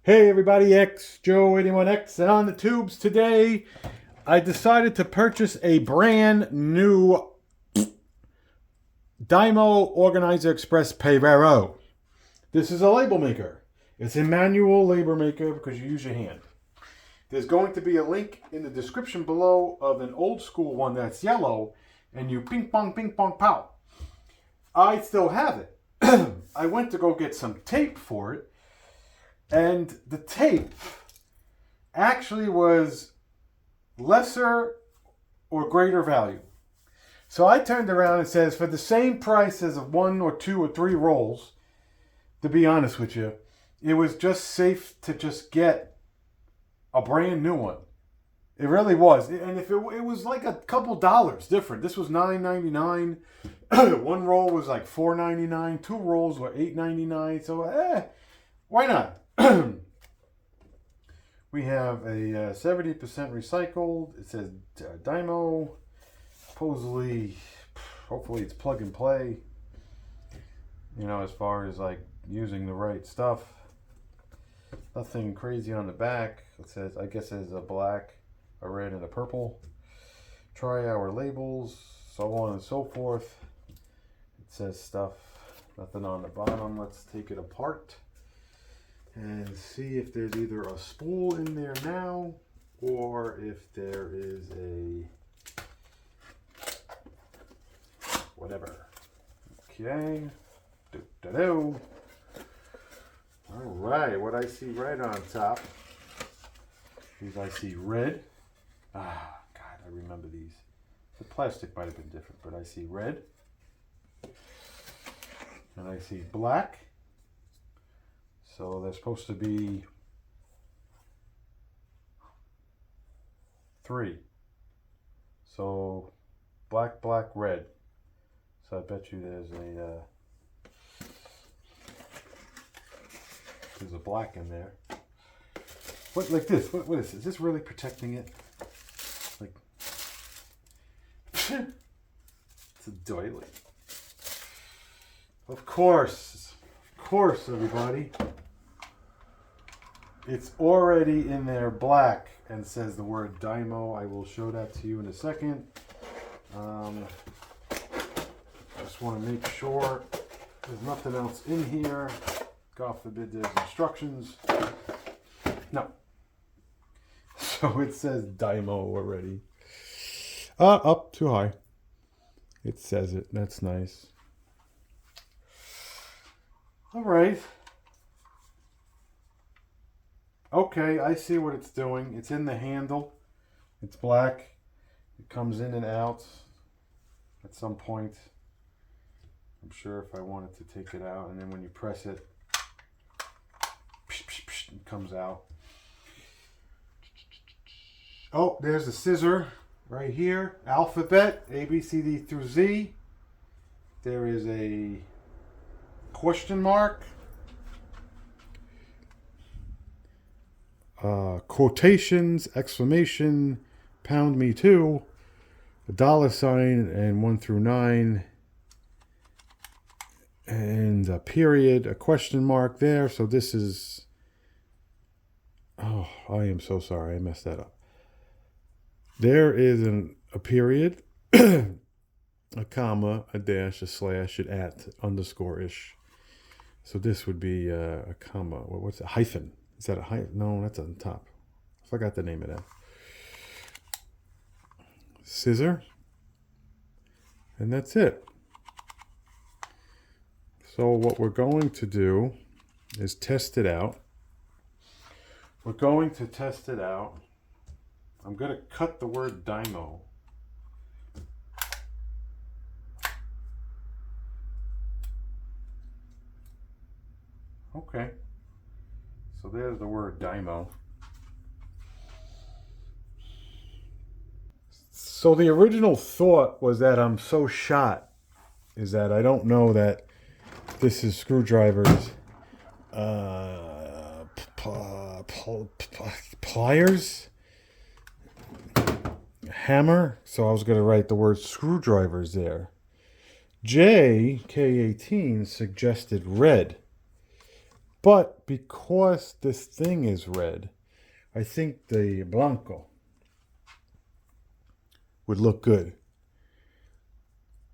Hey everybody, X Joe 81X, and on the tubes today, I decided to purchase a brand new DYMO Organizer Express Pereiro. This is a label maker. It's a manual label maker because you use your hand. There's going to be a link in the description below of an old school one that's yellow, and you ping pong, pow. I still have it. I went to go get some tape for it, and the tape actually was lesser or greater value. So I turned around and says, for the same price as one or two or three rolls, to be honest with you, it was just safe to just get a brand new one. It really was. And if it was like a couple dollars different. This was $9.99. One roll was like $4.99. Two rolls were $8.99. So, why not? We have a 70% recycled. It says DYMO. Supposedly, hopefully it's plug and play. You know, as far as like using the right stuff. Nothing crazy on the back. It says, I guess there's a black, a red, and a purple. Try our labels, so on and so forth. It says stuff. Nothing on the bottom. Let's take it apart and see if there's either a spool in there now or if there is a whatever. Okay. Do-do-do. All right, what I see right on top is I see red. Ah, God, I remember these. The plastic might have been different, but I see red. And I see black. So there's supposed to be 3. So black, red. So I bet you there's a black in there. What, like this? What is this? Is this really protecting it? Like, it's a doily. Of course, everybody. It's already in there black and says the word DYMO. I will show that to you in a second. I just want to make sure there's nothing else in here. God forbid there's instructions. No. So it says DYMO already. Up too high. It says it. That's nice. All right. Okay, I see what it's doing. It's in the handle. It's black. It comes in and out at some point. I'm sure if I wanted to take it out, and then when you press it, it comes out. Oh, there's a scissor right here. Alphabet, A, B, C, D through Z. There is a question mark. Quotations, exclamation, pound me too, a $sign, and 1 through 9, and a period, a question mark there. So this is, oh, I am so sorry, I messed that up. There is a period, a comma, a dash, a slash, an at, underscore-ish. So this would be a comma. What's a hyphen? Is that a hyphen? No, that's on top. I forgot the name of that. Scissor. And that's it. So what we're going to do is test it out. We're going to test it out. I'm going to cut the word DYMO. Okay. So there's the word DYMO. So the original thought was that I'm so shot is that I don't know that this is screwdrivers, pliers, hammer. So I was going to write the word screwdrivers there. JK18 suggested red. But because this thing is red, I think the blanco would look good.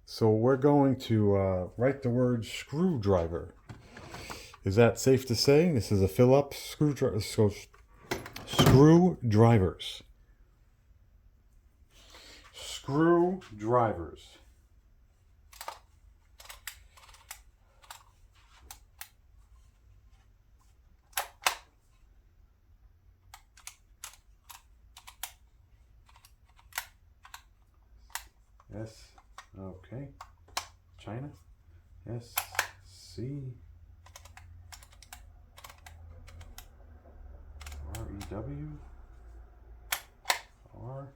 So we're going to write the word screwdriver. Is that safe to say? This is a fill-up screwdriver. So screwdrivers. Screwdrivers. S. Okay. China. S. C. R. E. W. R.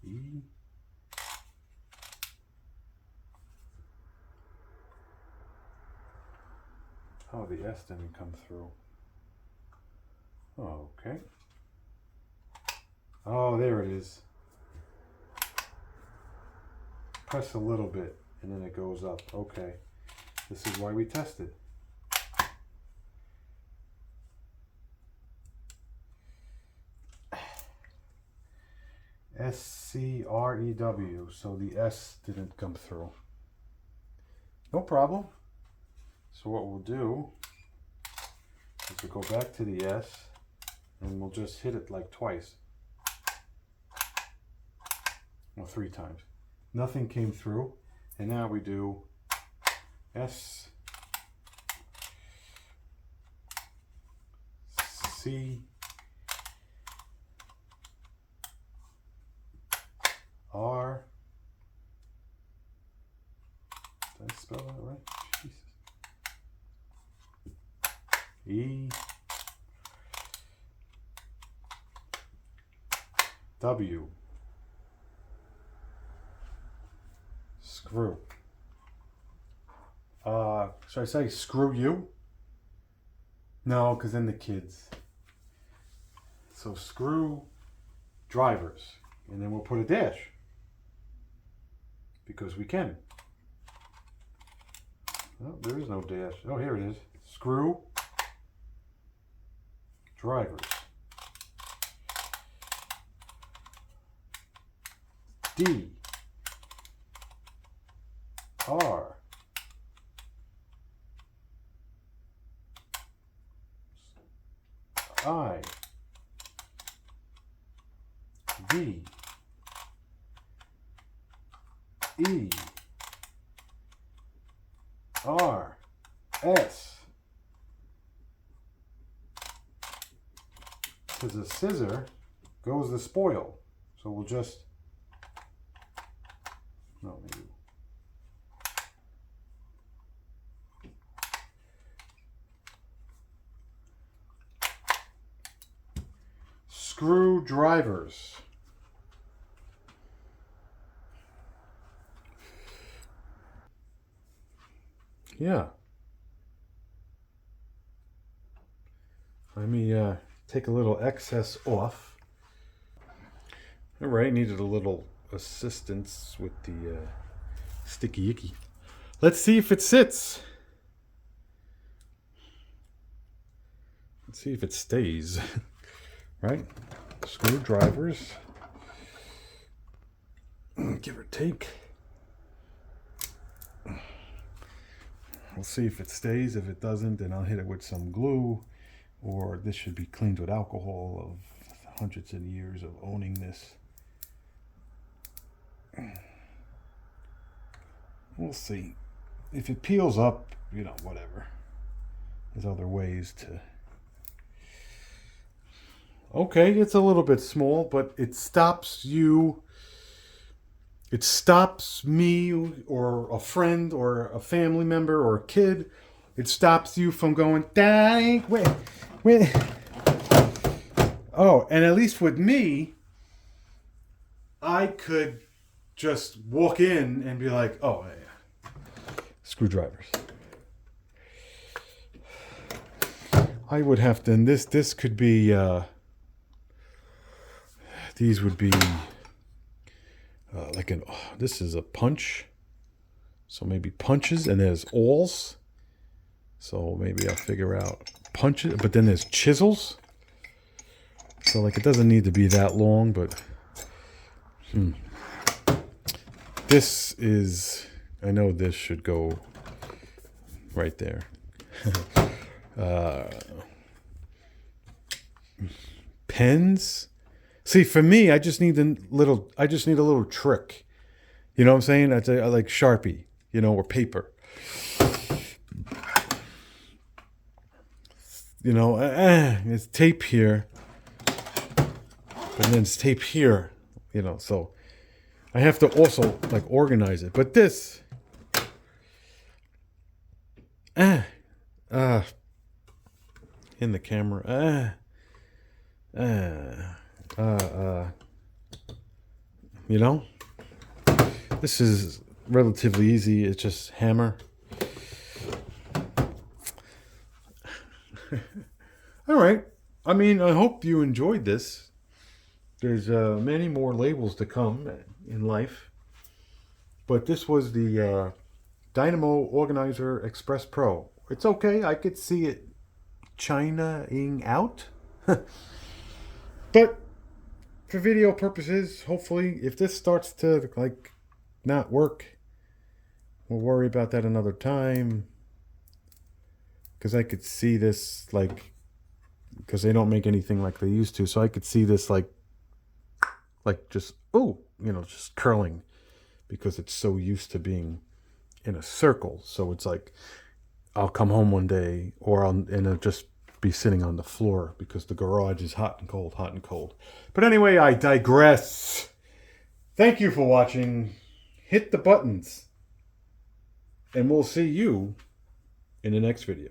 E. Oh, the S didn't come through. Okay. Oh, there it is. Press a little bit and then it goes up. Okay. This is why we tested. S-C-R-E-W. So the S didn't come through. No problem. So what we'll do is we'll go back to the S and we'll just hit it like twice. Well, 3 times. Nothing came through. And now we do S, C, R. Did I spell that right? Jesus. E, W. Screw. Should I say screw you? No, because then the kids. So screw drivers. And then we'll put a dash. Because we can. Oh, there is no dash. Oh, here it is. Screw drivers. D. R. I. V. E. R. S. Because the scissor goes the spoil. So we'll just, no, maybe. Screwdrivers. Yeah. Let me take a little excess off. All right, needed a little assistance with the sticky icky. Let's see if it sits. Let's see if it stays. Right? Screwdrivers. Give or take. We'll see if it stays. If it doesn't, then I'll hit it with some glue. Or this should be cleaned with alcohol of hundreds of years of owning this. We'll see. If it peels up, you know, whatever. There's other ways to... Okay, it's a little bit small, but it stops you. It stops me or a friend or a family member or a kid. It stops you from going, dang, wait. Oh, and at least with me, I could just walk in and be like, oh, yeah. Screwdrivers. I would have to, and this could be, these would be like this is a punch. So maybe punches, and there's awls. So maybe I'll figure out punches, but then there's chisels. So like it doesn't need to be that long, but this is, I know this should go right there. Pens. See, for me, I just need a little trick. You know what I'm saying? I like Sharpie, you know, or paper. You know, it's tape here, but then it's tape here, you know, so I have to also like organize it. But this, in the camera, you know, this is relatively easy. It's just hammer. All right. I mean, I hope you enjoyed this. There's many more labels to come in life. But this was the DYMO Organizer Express Pro. It's okay. I could see it China-ing out. But for video purposes, hopefully, if this starts to like not work, we'll worry about that another time. Because I could see this like, because they don't make anything like they used to, so I could see this like just, oh, you know, just curling, because it's so used to being in a circle. So it's like I'll come home one day, and it'll just be sitting on the floor because the garage is hot and cold, hot and cold. But anyway, I digress. Thank you for watching. Hit the buttons, and we'll see you in the next video.